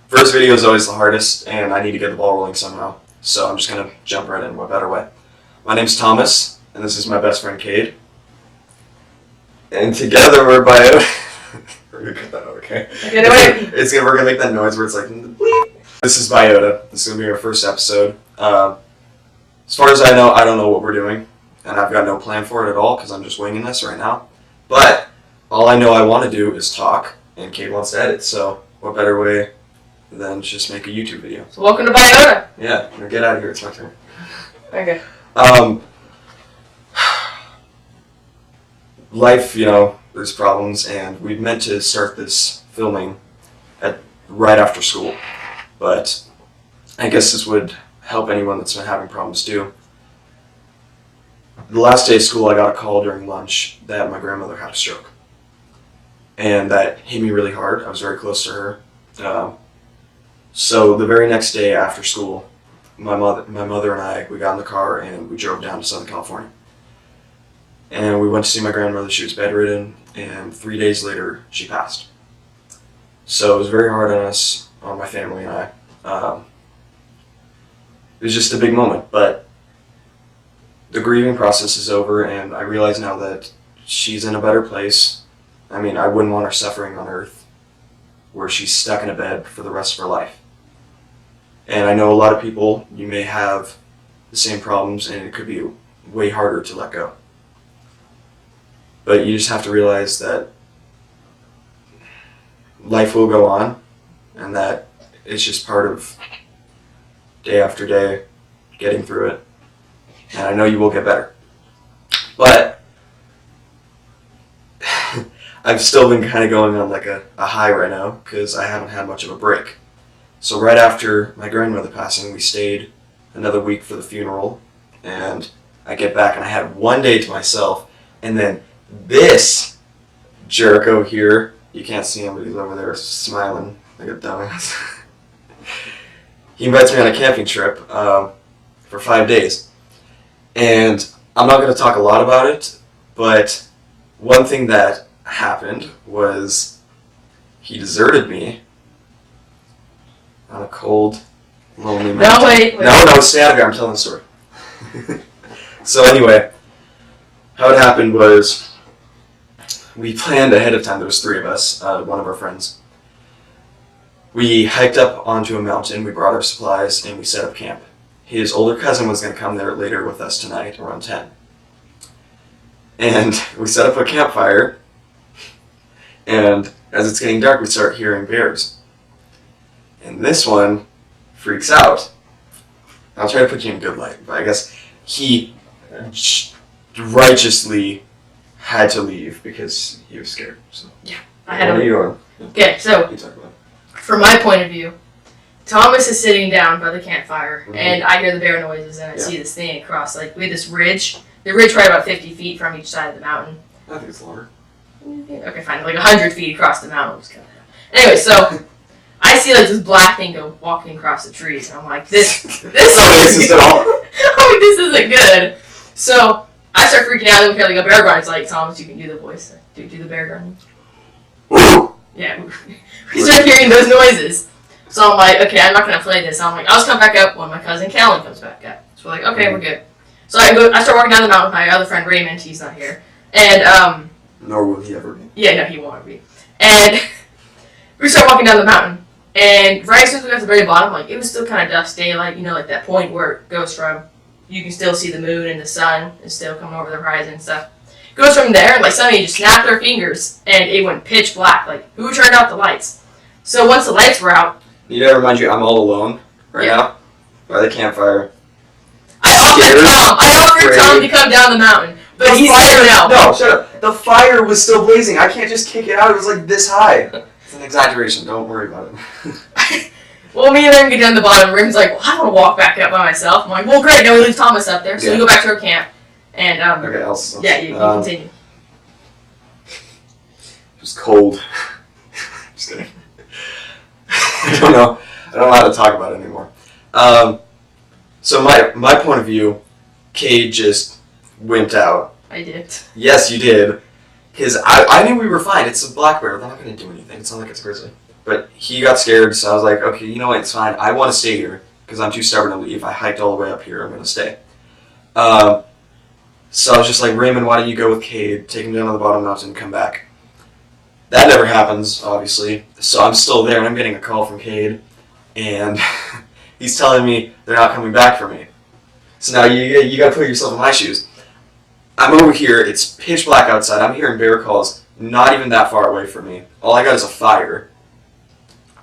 First video is always the hardest, and I need to get the ball rolling somehow. So I'm just going to jump right in. What better way? My name's Thomas, and this is my best friend, Cade. And together we're Biota. We're going to cut that out, okay? We're going to make that noise where it's like, bleep. This is Biota. This is going to be our first episode. As far as I don't know what we're doing, and I've got no plan for it at all because I'm just winging this right now. But all I know I want to do is talk, and Cade wants to edit, so what better way than just make a YouTube video. So welcome to Biota. Yeah, get out of here. It's my turn. Okay. Life, there's problems, and we meant to start this filming right after school, but I guess this would help anyone that's been having problems too. The last day of school, I got a call during lunch that my grandmother had a stroke, and that hit me really hard. I was very close to her. So the very next day after school, my mother and I, we got in the car and we drove down to Southern California. And we went to see my grandmother. She was bedridden, and 3 days later, she passed. So it was very hard on us, on my family and I. It was just a big moment, but the grieving process is over, and I realize now that she's in a better place. I mean, I wouldn't want her suffering on earth where she's stuck in a bed for the rest of her life. And I know a lot of people, you may have the same problems, and it could be way harder to let go. But you just have to realize that life will go on, and that it's just part of day after day getting through it. And I know you will get better. But I've still been kind of going on like a high right now because I haven't had much of a break. So right after my grandmother passing, we stayed another week for the funeral, and I get back and I had 1 day to myself, and then this jerk over here, you can't see him, but he's over there smiling like a dumbass. He invites me on a camping trip for 5 days. And I'm not going to talk a lot about it, but one thing that happened was he deserted me on a cold, lonely mountain. No, wait. No, stay out of here. I'm telling the story. So anyway, how it happened was we planned ahead of time. There was 3 of us, one of our friends. We hiked up onto a mountain, we brought our supplies, and we set up camp. His older cousin was going to come there later with us tonight, around 10. And we set up a campfire, and as it's getting dark, we start hearing bears. And this one freaks out. I'll try to put you in good light, but I guess he righteously had to leave because he was scared. So. Yeah, I had What are you doing? Okay, so You talk about it. from my point of view, Thomas is sitting down by the campfire, and I hear the bear noises, and I see this thing across. Like we had this ridge. The ridge right about 50 feet from each side of the mountain. I think it's longer. Okay, fine, like 100 feet across the mountain. Anyway, so I see like this black thing go walking across the trees, and I'm like, this Not racist at all. I'm like, this isn't good. So I start freaking out, and we hear like a bear grunt. It's like, Thomas, you can do the voice. Do the bear grunt. Yeah, we start hearing those noises. So I'm like, okay, I'm not gonna play this. I'm like, I'll just come back up when my cousin Callan comes back up. So we're like, okay, we're good. So I start walking down the mountain with my other friend Raymond. He's not here, and Nor will he ever be. yeah, no, he won't be. And we start walking down the mountain, and right as soon as we got to the very bottom, like it was still kind of dusk daylight, like that point where it goes from you can still see the moon and the sun is still coming over the horizon and stuff. It goes from there, and like somebody just snapped their fingers, and it went pitch black. Like who turned out the lights? So once the lights were out, Need to remind you, I'm all alone right now by the campfire. I offered Tom to come down the mountain, but he's there now. No, shut up. The fire was still blazing. I can't just kick it out. It was like this high. It's an exaggeration. Don't worry about it. Well, me and Rim get down the bottom. Rim's like, well, I don't want to walk back up by myself. I'm like, well, great. Now we leave Thomas up there. So we go back to our camp. And, okay, else. Yeah, you continue. It was cold. Just kidding. I don't know how to talk about it anymore. So my point of view, Cade just wimped out. I did. Yes, you did. Because I knew we were fine. It's a black bear. They're not going to do anything. It's not like it's a grizzly. But he got scared, so I was like, okay, you know what, it's fine. I want to stay here because I'm too stubborn to leave. I hiked all the way up here. I'm going to stay. So I was just like, Raymond, why don't you go with Cade, take him down to the bottom mountain, and come back. That never happens, obviously. So I'm still there, and I'm getting a call from Cade, and he's telling me they're not coming back for me. So now you got to put yourself in my shoes. I'm over here. It's pitch black outside. I'm hearing bear calls not even that far away from me. All I got is a fire.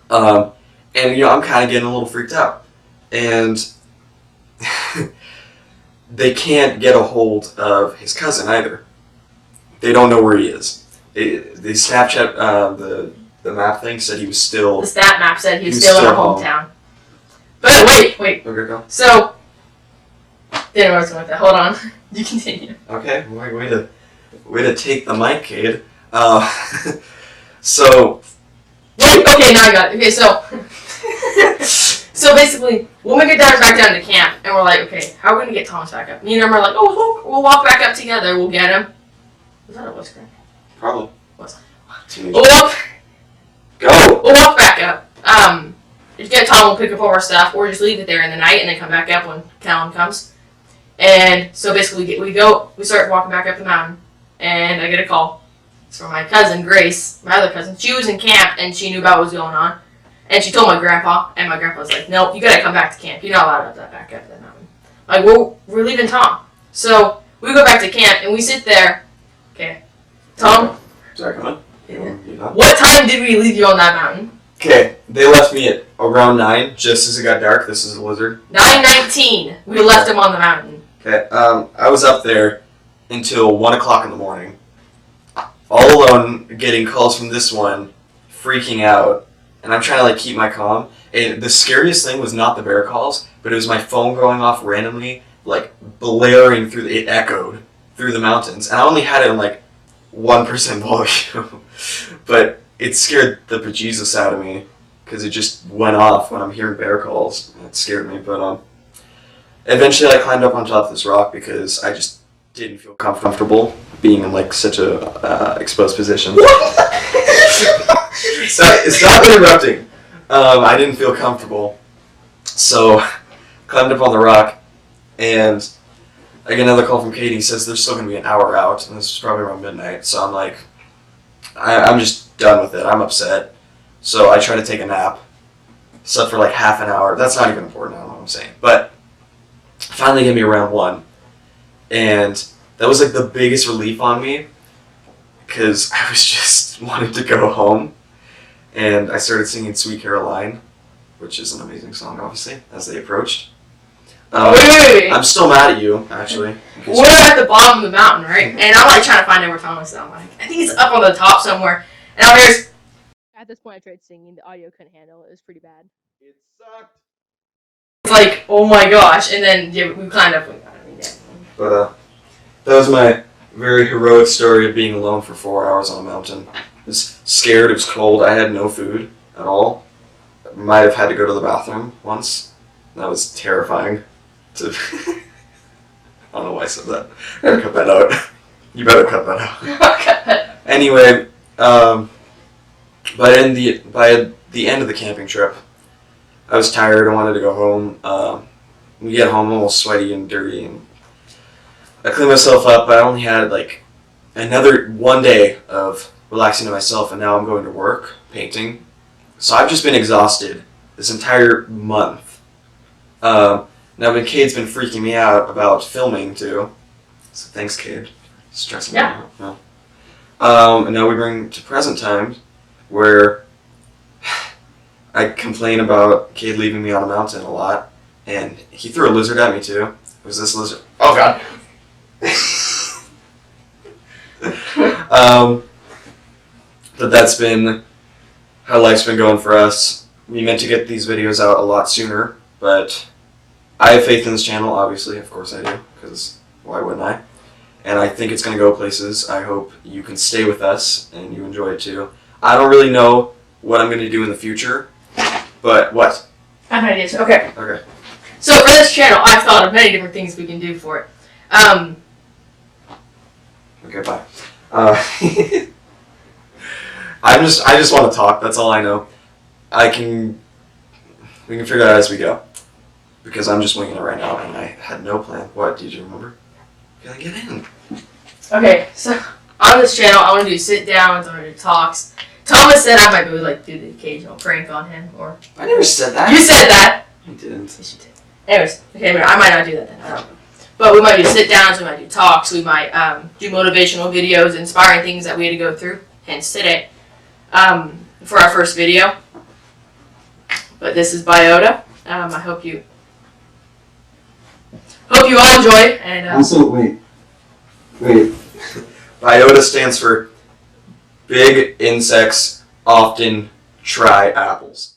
And, I'm kind of getting a little freaked out. And they can't get a hold of his cousin either. They don't know where he is. The Snapchat, the map thing said he was still... The stat map said he was still in our hometown. But wait. Okay, go. So, didn't know where I was going with that. Hold on. You continue. Okay, way to take the mic, Cade. So... Wait, okay, now I got it. Okay, so... So basically, when we get back down to camp, and we're like, okay, how are we going to get Thomas back up? Me and him are like, oh, we'll walk back up together. We'll get him. Was that a voice crack? Probably. Was We'll We'll walk back up. Get Tom, we'll pick up all our stuff, or just leave it there in the night and then come back up when Callum comes. And so basically, we start walking back up the mountain, and I get a call. It's from my cousin, Grace, my other cousin. She was in camp, and she knew about what was going on. And she told my grandpa, and my grandpa was like, nope, you gotta come back to camp. You're not allowed to back up that mountain. Like, we're leaving Tom. So, we go back to camp, and we sit there. Okay. Tom? Sorry, come on. What time did we leave you on that mountain? Okay, they left me at around 9, just as it got dark. This is a blizzard. 9:19. We left him on the mountain. Okay, I was up there until 1 o'clock in the morning. All alone, getting calls from this one, freaking out. And I'm trying to keep my calm. And the scariest thing was not the bear calls, but it was my phone going off randomly, blaring through. It echoed through the mountains, and I only had it on 1% volume, but it scared the bejesus out of me because it just went off when I'm hearing bear calls. It scared me, but eventually I climbed up on top of this rock because I just didn't feel comfortable being in such a exposed position. Stop interrupting. I didn't feel comfortable. So, climbed up on the rock, and I get another call from Katie. He says there's still going to be an hour out, and this is probably around midnight. So I'm like, I'm just done with it. I'm upset. So I try to take a nap. Slept for half an hour. That's not even important, I don't know what I'm saying. But finally gave me around 1. And that was the biggest relief on me, because I was just wanted to go home. And I started singing Sweet Caroline, which is an amazing song, obviously, as they approached. Wait. I'm still mad at you, actually. We're at the bottom of the mountain, right? And I'm trying to find out where Thomas is. I'm I think he's up on the top somewhere. And I'm here. At this point, I tried singing. The audio couldn't handle it. It was pretty bad. It sucked. It's oh my gosh. And then we climbed up. But that was my very heroic story of being alone for 4 hours on a mountain. I was scared, it was cold, I had no food at all. Might have had to go to the bathroom once. That was terrifying. I don't know why I said that. I gotta cut that out. You better cut that out. Anyway, by the end of the camping trip, I was tired, I wanted to go home. We get home almost sweaty and dirty, and I cleaned myself up. I only had another 1 day of relaxing to myself, and now I'm going to work, painting. So I've just been exhausted this entire month. Now Cade's been freaking me out about filming too. So thanks, Cade. Stressing me out. No. And now we bring to present time, where I complain about Cade leaving me on a mountain a lot, and he threw a lizard at me too. It was this lizard. Oh god. But that's been how life's been going for us. We meant to get these videos out a lot sooner, but I have faith in this channel, obviously. Of course I do, because why wouldn't I? And I think it's going to go places. I hope you can stay with us and you enjoy it too. I don't really know what I'm going to do in the future, but what? I have an idea. Okay. Okay. So for this channel, I've thought of many different things we can do for it. Okay, bye. I just want to talk. That's all I know. we can figure it out as we go. Because I'm just winging it right now, and I had no plan. What, did you remember? You gotta get in. Okay, so on this channel, I want to do sit-downs, I want to do talks. Thomas said I might be able to like do the occasional prank on him, or... I never said that. You said that! I didn't. Yes, you did. Anyways, okay, I might not do that then, I don't know. But we might do sit-downs, we might do talks, we might do motivational videos, inspiring things that we had to go through, hence today, for our first video. But this is Biota. I hope you all enjoy. And Also, wait. Biota stands for Big Insects Often Try Apples.